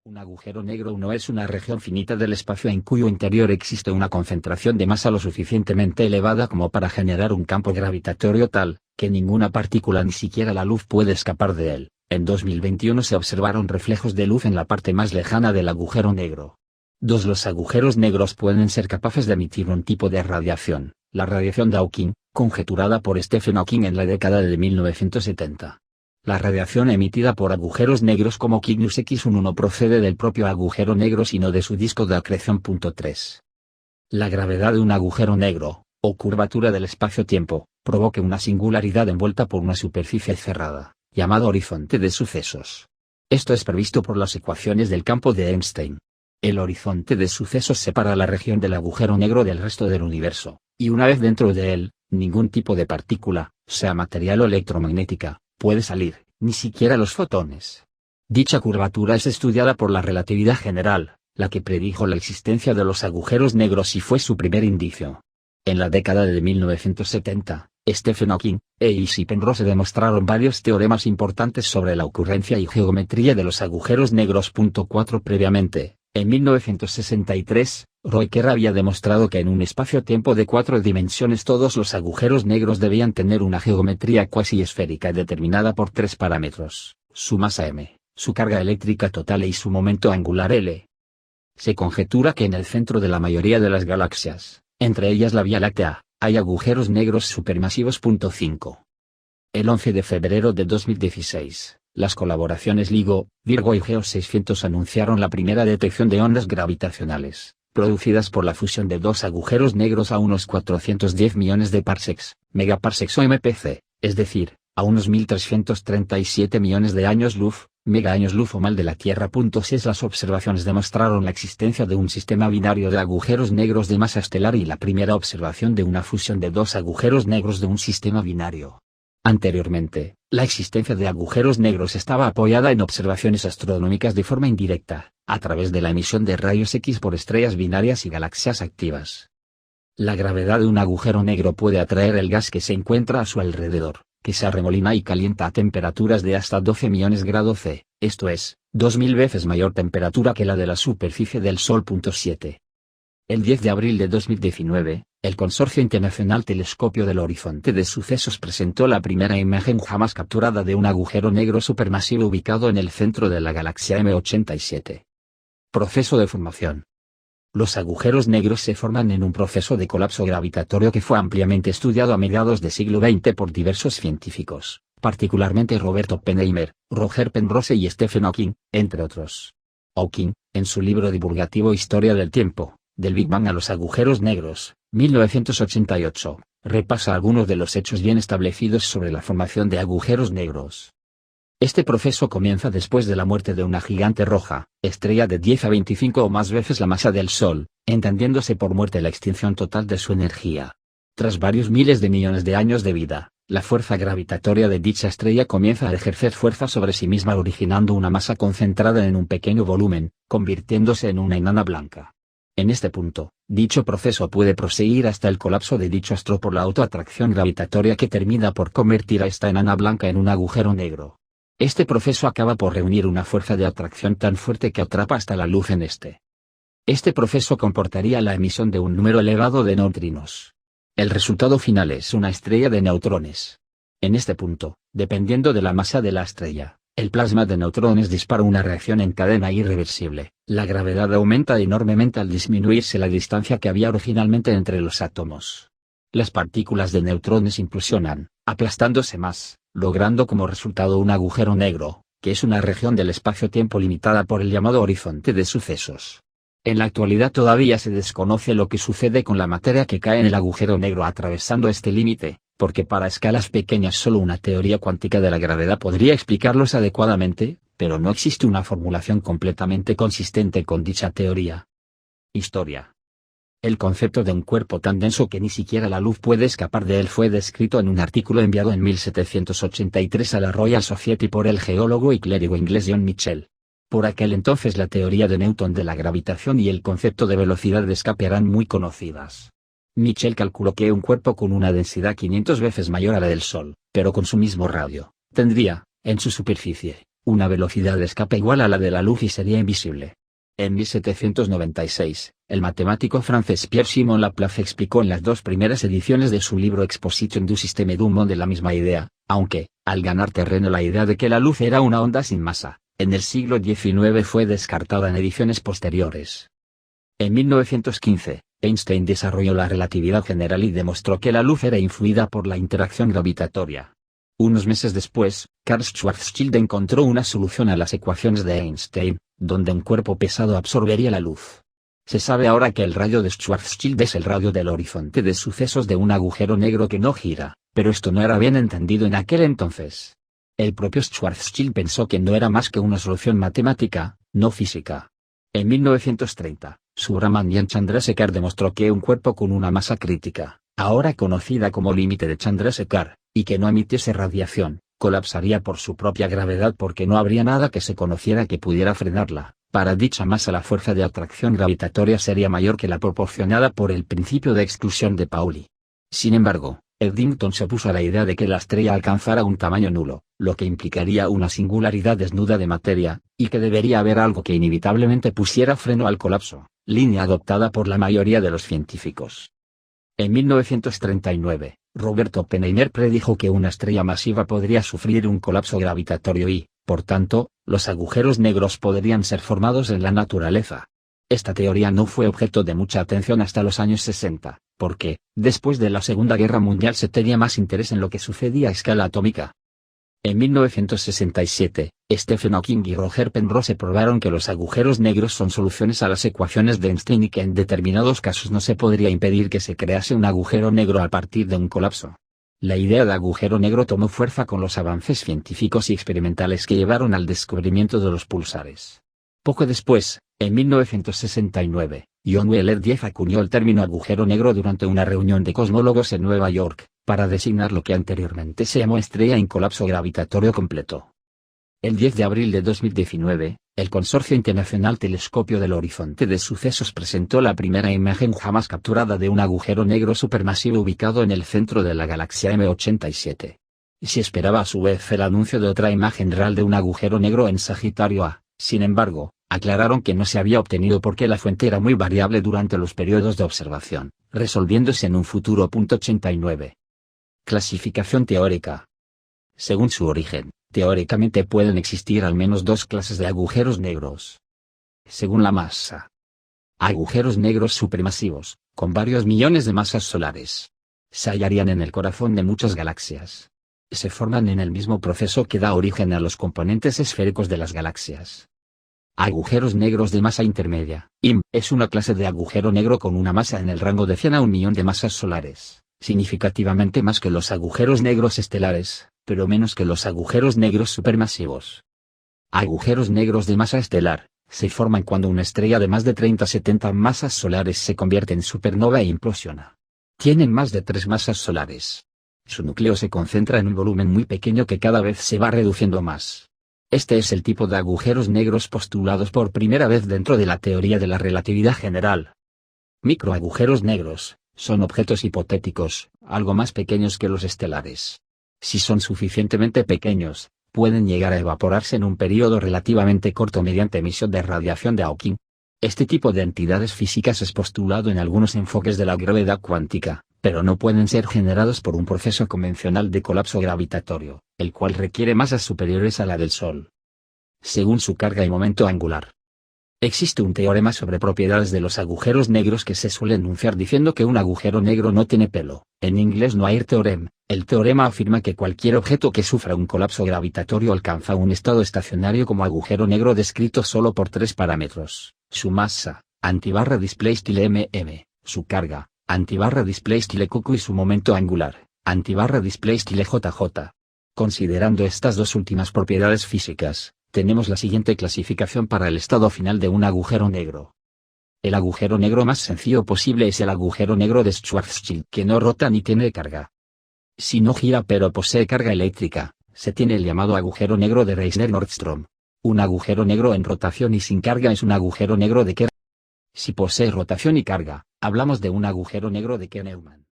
Un agujero negro no es una región finita del espacio en cuyo interior existe una concentración de masa lo suficientemente elevada como para generar un campo gravitatorio tal, que ninguna partícula ni siquiera la luz puede escapar de él. En 2021 se observaron reflejos de luz en la parte más lejana del agujero negro. Los agujeros negros pueden ser capaces de emitir un tipo de radiación, la radiación de Hawking, conjeturada por Stephen Hawking en la década de 1970. La radiación emitida por agujeros negros como Cygnus X1 no procede del propio agujero negro sino de su disco de acreción. 3. La gravedad de un agujero negro, o curvatura del espacio-tiempo, provoca una singularidad envuelta por una superficie cerrada, llamado horizonte de sucesos. Esto es previsto por las ecuaciones del campo de Einstein. El horizonte de sucesos separa la región del agujero negro del resto del universo, y una vez dentro de él, ningún tipo de partícula, sea material o electromagnética, puede salir, ni siquiera los fotones. Dicha curvatura es estudiada por la relatividad general, la que predijo la existencia de los agujeros negros y fue su primer indicio. En la década de 1970, Stephen Hawking e Isaac Penrose demostraron varios teoremas importantes sobre la ocurrencia y geometría de los agujeros negros. 4 Previamente, en 1963, Roy Kerr había demostrado que en un espacio-tiempo de 4 dimensiones todos los agujeros negros debían tener una geometría cuasi esférica determinada por 3 parámetros, su masa m, su carga eléctrica total y su momento angular L. Se conjetura que en el centro de la mayoría de las galaxias, entre ellas la Vía Láctea, hay agujeros negros supermasivos. 5. El 11 de febrero de 2016. Las colaboraciones LIGO, Virgo y GEO 600 anunciaron la primera detección de ondas gravitacionales, producidas por la fusión de dos agujeros negros a unos 410 millones de parsecs, megaparsecs o MPC, es decir, a unos 1337 millones de años luz, megaaños luz o mal de la Tierra. 6 Las observaciones demostraron la existencia de un sistema binario de agujeros negros de masa estelar y la primera observación de una fusión de dos agujeros negros de un sistema binario. Anteriormente, la existencia de agujeros negros estaba apoyada en observaciones astronómicas de forma indirecta, a través de la emisión de rayos X por estrellas binarias y galaxias activas. La gravedad de un agujero negro puede atraer el gas que se encuentra a su alrededor, que se arremolina y calienta a temperaturas de hasta 12 millones grados C, esto es, 2000 veces mayor temperatura que la de la superficie del Sol. 7. El 10 de abril de 2019, el Consorcio Internacional Telescopio del Horizonte de Sucesos presentó la primera imagen jamás capturada de un agujero negro supermasivo ubicado en el centro de la galaxia M87. Proceso de formación. Los agujeros negros se forman en un proceso de colapso gravitatorio que fue ampliamente estudiado a mediados del siglo XX por diversos científicos, particularmente Robert Oppenheimer, Roger Penrose y Stephen Hawking, entre otros. Hawking, en su libro divulgativo Historia del Tiempo, del Big Bang a los agujeros negros, 1988, repasa algunos de los hechos bien establecidos sobre la formación de agujeros negros. Este proceso comienza después de la muerte de una gigante roja, estrella de 10 a 25 o más veces la masa del Sol, entendiéndose por muerte la extinción total de su energía. Tras varios miles de millones de años de vida, la fuerza gravitatoria de dicha estrella comienza a ejercer fuerza sobre sí misma originando una masa concentrada en un pequeño volumen, convirtiéndose en una enana blanca. En este punto, dicho proceso puede proseguir hasta el colapso de dicho astro por la autoatracción gravitatoria que termina por convertir a esta enana blanca en un agujero negro. Este proceso acaba por reunir una fuerza de atracción tan fuerte que atrapa hasta la luz en este. Este proceso comportaría la emisión de un número elevado de neutrinos. El resultado final es una estrella de neutrones. En este punto, dependiendo de la masa de la estrella, el plasma de neutrones dispara una reacción en cadena irreversible. La gravedad aumenta enormemente al disminuirse la distancia que había originalmente entre los átomos. Las partículas de neutrones implosionan, aplastándose más, logrando como resultado un agujero negro, que es una región del espacio-tiempo limitada por el llamado horizonte de sucesos. En la actualidad todavía se desconoce lo que sucede con la materia que cae en el agujero negro atravesando este límite, porque para escalas pequeñas solo una teoría cuántica de la gravedad podría explicarlos adecuadamente, pero no existe una formulación completamente consistente con dicha teoría. Historia. El concepto de un cuerpo tan denso que ni siquiera la luz puede escapar de él fue descrito en un artículo enviado en 1783 a la Royal Society por el geólogo y clérigo inglés John Michell. Por aquel entonces la teoría de Newton de la gravitación y el concepto de velocidad de escape eran muy conocidas. Michell calculó que un cuerpo con una densidad 500 veces mayor a la del Sol, pero con su mismo radio, tendría, en su superficie, una velocidad de escape igual a la de la luz y sería invisible. En 1796, el matemático francés Pierre-Simon Laplace explicó en las dos primeras ediciones de su libro Exposition du système du monde la misma idea, aunque, al ganar terreno la idea de que la luz era una onda sin masa, en el siglo XIX fue descartada en ediciones posteriores. En 1915, Einstein desarrolló la relatividad general y demostró que la luz era influida por la interacción gravitatoria. Unos meses después, Karl Schwarzschild encontró una solución a las ecuaciones de Einstein, donde un cuerpo pesado absorbería la luz. Se sabe ahora que el radio de Schwarzschild es el radio del horizonte de sucesos de un agujero negro que no gira, pero esto no era bien entendido en aquel entonces. El propio Schwarzschild pensó que no era más que una solución matemática, no física. En 1930, Subramanian Chandrasekhar demostró que un cuerpo con una masa crítica, ahora conocida como límite de Chandrasekhar, y que no emitiese radiación, colapsaría por su propia gravedad porque no habría nada que se conociera que pudiera frenarla. Para dicha masa la fuerza de atracción gravitatoria sería mayor que la proporcionada por el principio de exclusión de Pauli. Sin embargo, Eddington se opuso a la idea de que la estrella alcanzara un tamaño nulo, lo que implicaría una singularidad desnuda de materia, y que debería haber algo que inevitablemente pusiera freno al colapso, línea adoptada por la mayoría de los científicos. En 1939, Robert Oppenheimer predijo que una estrella masiva podría sufrir un colapso gravitatorio y, por tanto, los agujeros negros podrían ser formados en la naturaleza. Esta teoría no fue objeto de mucha atención hasta los años 60, porque, después de la Segunda Guerra Mundial se tenía más interés en lo que sucedía a escala atómica. En 1967, Stephen Hawking y Roger Penrose probaron que los agujeros negros son soluciones a las ecuaciones de Einstein y que en determinados casos no se podría impedir que se crease un agujero negro a partir de un colapso. La idea de agujero negro tomó fuerza con los avances científicos y experimentales que llevaron al descubrimiento de los pulsares. Poco después, en 1969, John Wheeler acuñó el término agujero negro durante una reunión de cosmólogos en Nueva York, para designar lo que anteriormente se llamó estrella en colapso gravitatorio completo. El 10 de abril de 2019, el Consorcio Internacional Telescopio del Horizonte de Sucesos presentó la primera imagen jamás capturada de un agujero negro supermasivo ubicado en el centro de la galaxia M87. Se esperaba a su vez el anuncio de otra imagen real de un agujero negro en Sagitario A, sin embargo, aclararon que no se había obtenido porque la fuente era muy variable durante los periodos de observación, resolviéndose en un futuro. 89. Clasificación teórica. Según su origen, teóricamente pueden existir al menos dos clases de agujeros negros. Según la masa. Agujeros negros supermasivos, con varios millones de masas solares. Se hallarían en el corazón de muchas galaxias. Se forman en el mismo proceso que da origen a los componentes esféricos de las galaxias. Agujeros negros de masa intermedia, IM, es una clase de agujero negro con una masa en el rango de 100 a 1 millón de masas solares, significativamente más que los agujeros negros estelares, pero menos que los agujeros negros supermasivos. Agujeros negros de masa estelar, se forman cuando una estrella de más de 30-70 masas solares se convierte en supernova e implosiona. Tienen más de 3 masas solares. Su núcleo se concentra en un volumen muy pequeño que cada vez se va reduciendo más. Este es el tipo de agujeros negros postulados por primera vez dentro de la teoría de la relatividad general. Microagujeros negros son objetos hipotéticos, algo más pequeños que los estelares. Si son suficientemente pequeños, pueden llegar a evaporarse en un periodo relativamente corto mediante emisión de radiación de Hawking. Este tipo de entidades físicas es postulado en algunos enfoques de la gravedad cuántica, pero no pueden ser generados por un proceso convencional de colapso gravitatorio, el cual requiere masas superiores a la del Sol. Según su carga y momento angular. Existe un teorema sobre propiedades de los agujeros negros que se suele enunciar diciendo que un agujero negro no tiene pelo, en inglés Noir Theorem. El teorema afirma que cualquier objeto que sufra un colapso gravitatorio alcanza un estado estacionario como agujero negro descrito solo por 3 parámetros: su masa, antibarra displaystyle mm, su carga, antibarra displaystyle qq y su momento angular, antibarra displaystyle jj. Considerando estas dos últimas propiedades físicas, tenemos la siguiente clasificación para el estado final de un agujero negro. El agujero negro más sencillo posible es el agujero negro de Schwarzschild, que no rota ni tiene carga. Si no gira pero posee carga eléctrica, se tiene el llamado agujero negro de Reisner-Nordström. Un agujero negro en rotación y sin carga es un agujero negro de Kerr. Si posee rotación y carga, hablamos de un agujero negro de Kerr-Newman.